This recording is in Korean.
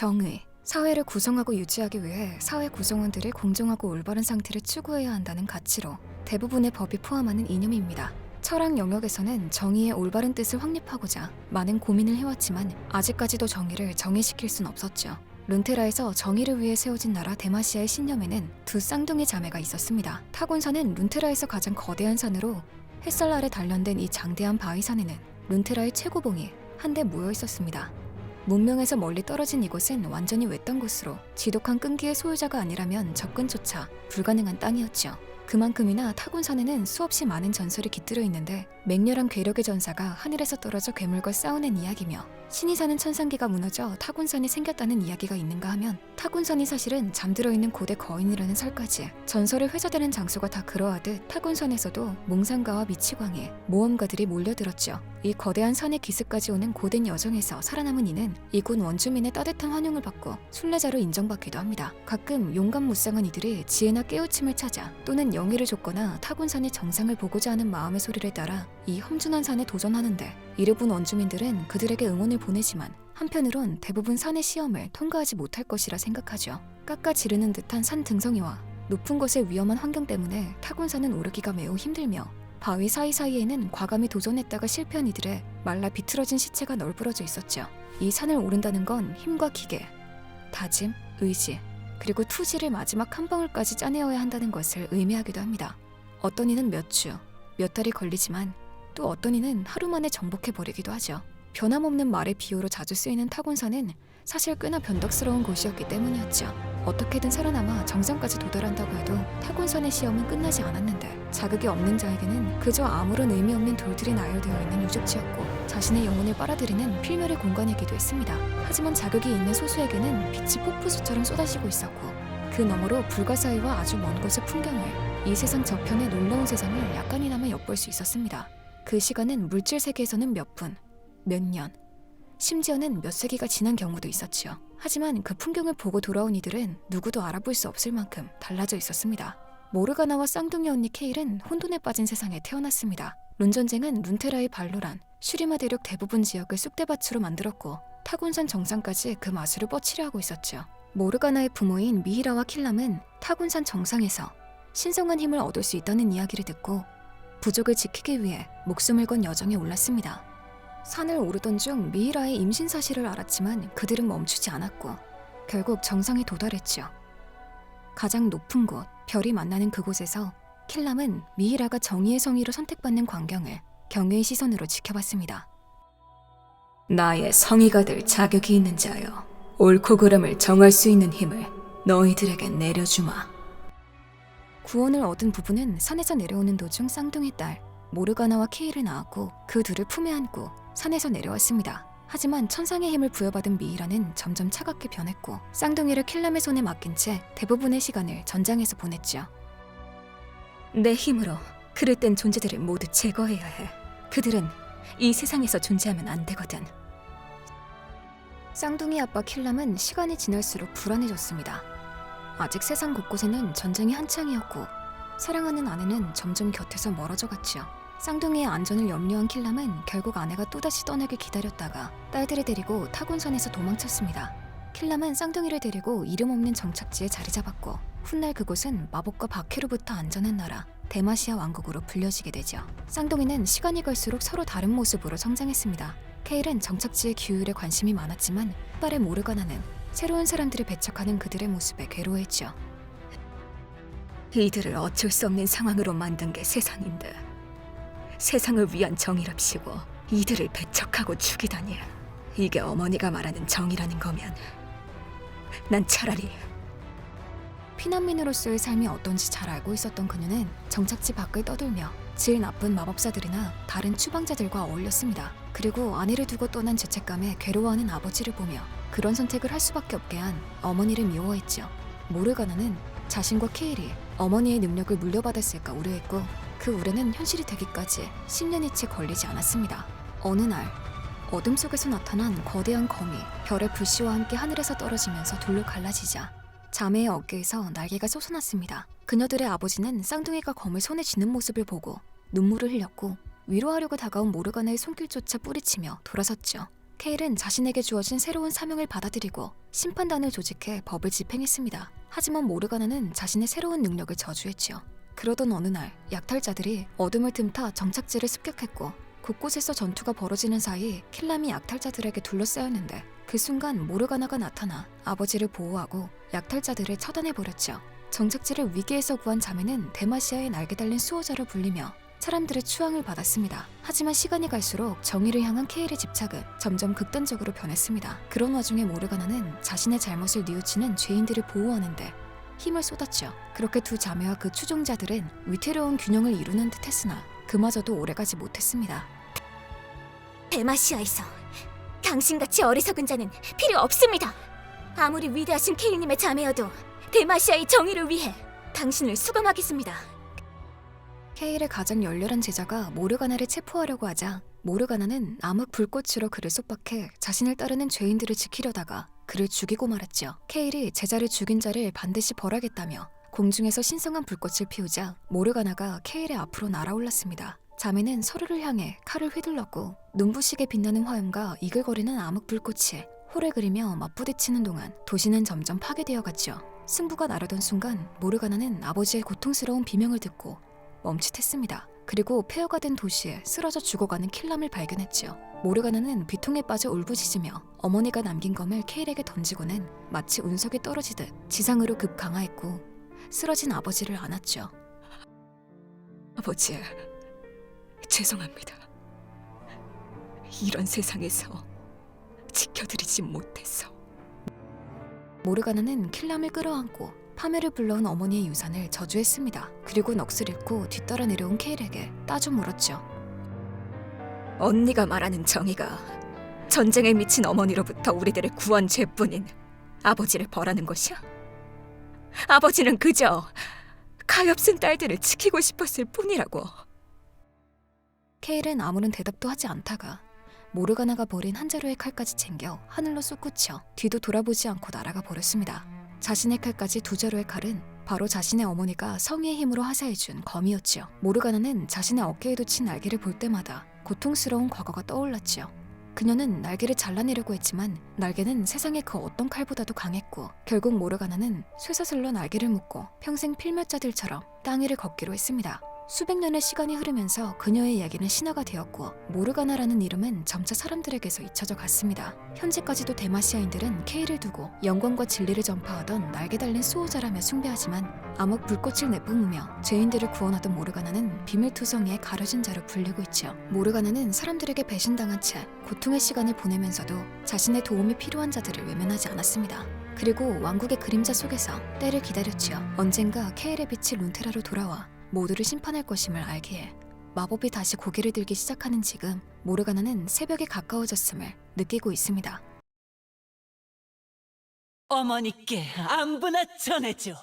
정의. 사회를 구성하고 유지하기 위해 사회 구성원들의 공정하고 올바른 상태를 추구해야 한다는 가치로 대부분의 법이 포함하는 이념입니다. 철학 영역에서는 정의의 올바른 뜻을 확립하고자 많은 고민을 해왔지만 아직까지도 정의를 정의시킬 순 없었죠. 룬테라에서 정의를 위해 세워진 나라 데마시아의 신념에는 두 쌍둥이 자매가 있었습니다. 타곤산은 룬테라에서 가장 거대한 산으로 햇살 아래 단련된 이 장대한 바위산에는 룬테라의 최고봉이 한데 모여 있었습니다. 문명에서 멀리 떨어진 이곳은 완전히 외딴 곳으로 지독한 끈기의 소유자가 아니라면 접근조차 불가능한 땅이었죠. 그만큼이나 타곤산에는 수없이 많은 전설이 깃들어 있는데 맹렬한 괴력의 전사가 하늘에서 떨어져 괴물과 싸우는 이야기며 신이 사는 천상계가 무너져 타곤산이 생겼다는 이야기가 있는가 하면 타곤산이 사실은 잠들어 있는 고대 거인이라는 설까지 전설에 회자되는 장소가 다 그러하듯 타곤산에서도 몽상가와 미치광이 모험가들이 몰려들었죠. 이 거대한 산의 기슭까지 오는 고된 여정에서 살아남은 이는 이곳 원주민의 따뜻한 환영을 받고 순례자로 인정받기도 합니다. 가끔 용감무쌍한 이들이 지혜나 깨우침을 찾아 또는 영예를 줬거나 타곤산의 정상을 보고자 하는 마음의 소리를 따라 이 험준한 산에 도전하는데 이를 본 원주민들은 그들에게 응원을 보내지만 한편으론 대부분 산의 시험을 통과하지 못할 것이라 생각하죠. 깎아 지르는 듯한 산 등성이와 높은 곳의 위험한 환경 때문에 타곤산은 오르기가 매우 힘들며 바위 사이사이에는 과감히 도전했다가 실패한 이들의 말라 비틀어진 시체가 널브러져 있었죠. 이 산을 오른다는 건 힘과 기계, 다짐, 의지, 그리고 투지를 마지막 한 방울까지 짜내어야 한다는 것을 의미하기도 합니다. 어떤 이는 몇 주, 몇 달이 걸리지만 또 어떤 이는 하루 만에 정복해버리기도 하죠. 변함없는 말의 비유로 자주 쓰이는 타곤산은 사실 꽤나 변덕스러운 곳이었기 때문이었죠. 어떻게든 살아남아 정상까지 도달한다고 해도 타곤산의 시험은 끝나지 않았는데 자극이 없는 자에게는 그저 아무런 의미 없는 돌들이 나열되어 있는 유적지였고 자신의 영혼을 빨아들이는 필멸의 공간이기도 했습니다. 하지만 자극이 있는 소수에게는 빛이 폭포수처럼 쏟아지고 있었고 그 너머로 불가사의와 아주 먼 곳의 풍경을 이 세상 저편의 놀라운 세상을 약간이나마 엿볼 수 있었습니다. 그 시간은 물질 세계에서는 몇 분, 몇 년, 심지어는 몇 세기가 지난 경우도 있었지요. 하지만 그 풍경을 보고 돌아온 이들은 누구도 알아볼 수 없을 만큼 달라져 있었습니다. 모르가나와 쌍둥이 언니 케일은 혼돈에 빠진 세상에 태어났습니다. 룬전쟁은 룬테라의 발로란, 슈리마 대륙 대부분 지역을 쑥대밭으로 만들었고 타곤산 정상까지 그 마술을 뻗치려 하고 있었죠. 모르가나의 부모인 미히라와 킬람은 타곤산 정상에서 신성한 힘을 얻을 수 있다는 이야기를 듣고 부족을 지키기 위해 목숨을 건 여정에 올랐습니다. 산을 오르던 중 미히라의 임신 사실을 알았지만 그들은 멈추지 않았고 결국 정상에 도달했죠. 가장 높은 곳, 별이 만나는 그곳에서 킬람은 미히라가 정의의 성의로 선택받는 광경을 경외의 시선으로 지켜봤습니다. 나의 성의가 될 자격이 있는 자여, 옳고 그름을 정할 수 있는 힘을 너희들에게 내려주마. 구원을 얻은 부부는 산에서 내려오는 도중 쌍둥이 딸 모르가나와 케일을 낳았고 그 둘을 품에 안고 산에서 내려왔습니다. 하지만 천상의 힘을 부여받은 미히라는 점점 차갑게 변했고 쌍둥이를 킬람의 손에 맡긴 채 대부분의 시간을 전장에서 보냈죠. 내 힘으로 그릇 된 존재들을 모두 제거해야 해. 그들은 이 세상에서 존재하면 안 되거든. 쌍둥이 아빠 킬람은 시간이 지날수록 불안해졌습니다. 아직 세상 곳곳에는 전쟁이 한창이었고 사랑하는 아내는 점점 곁에서 멀어져 갔죠. 쌍둥이의 안전을 염려한 킬람은 결국 아내가 또다시 떠나길 기다렸다가 딸들을 데리고 타곤산에서 도망쳤습니다. 킬람은 쌍둥이를 데리고 이름 없는 정착지에 자리 잡았고 훗날 그곳은 마법과 박해로부터 안전한 나라 데마시아 왕국으로 불려지게 되죠. 쌍둥이는 시간이 갈수록 서로 다른 모습으로 성장했습니다. 케일은 정착지의 기후율에 관심이 많았지만 딸의 모르가나는 새로운 사람들을 배척하는 그들의 모습에 괴로워했죠. 이들을 어쩔 수 없는 상황으로 만든 게 세상인데 세상을 위한 정의랍시고 이들을 배척하고 죽이다니. 이게 어머니가 말하는 정의라는 거면 난 차라리. 피난민으로서의 삶이 어떤지 잘 알고 있었던 그녀는 정착지 밖을 떠돌며 질 나쁜 마법사들이나 다른 추방자들과 어울렸습니다. 그리고 아내를 두고 떠난 죄책감에 괴로워하는 아버지를 보며 그런 선택을 할 수밖에 없게 한 어머니를 미워했죠. 모르가나는 자신과 케일이 어머니의 능력을 물려받았을까 우려했고 그 우려는 현실이 되기까지 10년이 채 걸리지 않았습니다. 어느 날 어둠 속에서 나타난 거대한 검이 별의 불씨와 함께 하늘에서 떨어지면서 둘로 갈라지자 자매의 어깨에서 날개가 솟아났습니다. 그녀들의 아버지는 쌍둥이가 검을 손에 쥐는 모습을 보고 눈물을 흘렸고 위로하려고 다가온 모르가나의 손길조차 뿌리치며 돌아섰죠. 케일은 자신에게 주어진 새로운 사명을 받아들이고 심판단을 조직해 법을 집행했습니다. 하지만 모르가나는 자신의 새로운 능력을 저주했지요. 그러던 어느 날 약탈자들이 어둠을 틈타 정착지를 습격했고 곳곳에서 전투가 벌어지는 사이 킬람이 약탈자들에게 둘러싸였는데 그 순간 모르가나가 나타나 아버지를 보호하고 약탈자들을 처단해버렸죠. 정착지를 위기에서 구한 자매는 데마시아의 날개 달린 수호자로 불리며 사람들의 추앙을 받았습니다. 하지만 시간이 갈수록 정의를 향한 케일의 집착은 점점 극단적으로 변했습니다. 그런 와중에 모르가나는 자신의 잘못을 뉘우치는 죄인들을 보호하는데 힘을 쏟았죠. 그렇게 두 자매와 그 추종자들은 위태로운 균형을 이루는 듯 했으나 그마저도 오래가지 못했습니다. 데마시아에서 당신같이 어리석은 자는 필요 없습니다. 아무리 위대하신 케일님의 자매여도 데마시아의 정의를 위해 당신을 수감하겠습니다. 케일의 가장 열렬한 제자가 모르가나를 체포하려고 하자 모르가나는 암흑 불꽃으로 그를 속박해 자신을 따르는 죄인들을 지키려다가 그를 죽이고 말았죠. 케일이 제자를 죽인 자를 반드시 벌하겠다며 공중에서 신성한 불꽃을 피우자 모르가나가 케일의 앞으로 날아올랐습니다. 자매는 서로를 향해 칼을 휘둘렀고 눈부시게 빛나는 화염과 이글거리는 암흑 불꽃이 홀을 그리며 맞부딪히는 동안 도시는 점점 파괴되어 갔죠. 승부가 나르던 순간 모르가나는 아버지의 고통스러운 비명을 듣고 멈칫했습니다. 그리고 폐허가 된 도시에 쓰러져 죽어가는 킬람을 발견했지요. 모르가나는 비통에 빠져 울부짖으며 어머니가 남긴 검을 케일에게 던지고는 마치 운석이 떨어지듯 지상으로 급강하했고 쓰러진 아버지를 안았죠. 아버지, 죄송합니다. 이런 세상에서 지켜드리지 못해서. 모르가나는 킬람을 끌어안고 파멸을 불러온 어머니의 유산을 저주했습니다. 그리고 넋을 잃고 뒤따라 내려온 케일에게 따져 물었죠. 언니가 말하는 정의가 전쟁에 미친 어머니로부터 우리들을 구한 죄뿐인 아버지를 벌하는 것이야? 아버지는 그저 가엾은 딸들을 지키고 싶었을 뿐이라고. 케일은 아무런 대답도 하지 않다가 모르가나가 버린 한 자루의 칼까지 챙겨 하늘로 솟구쳐 뒤도 돌아보지 않고 날아가 버렸습니다. 자신의 칼까지 두 자루의 칼은 바로 자신의 어머니가 성의의 힘으로 하사해준 검이었지요. 모르가나는 자신의 어깨에 돋친 날개를 볼 때마다 고통스러운 과거가 떠올랐지요. 그녀는 날개를 잘라내려고 했지만 날개는 세상의 그 어떤 칼보다도 강했고 결국 모르가나는 쇠사슬로 날개를 묶고 평생 필멸자들처럼 땅 위를 걷기로 했습니다. 수백 년의 시간이 흐르면서 그녀의 이야기는 신화가 되었고 모르가나라는 이름은 점차 사람들에게서 잊혀져 갔습니다. 현재까지도 데마시아인들은 케일을 두고 영광과 진리를 전파하던 날개 달린 수호자라며 숭배하지만 암흑 불꽃을 내뿜으며 죄인들을 구원하던 모르가나는 비밀투성이에 가려진 자로 불리고 있죠. 모르가나는 사람들에게 배신당한 채 고통의 시간을 보내면서도 자신의 도움이 필요한 자들을 외면하지 않았습니다. 그리고 왕국의 그림자 속에서 때를 기다렸지요. 언젠가 케일의 빛이 룬테라로 돌아와 모두를 심판할 것임을 알기에 마법이 다시 고개를 들기 시작하는 지금 모르가나는 새벽에 가까워졌음을 느끼고 있습니다. 어머니께 안부나 전해줘.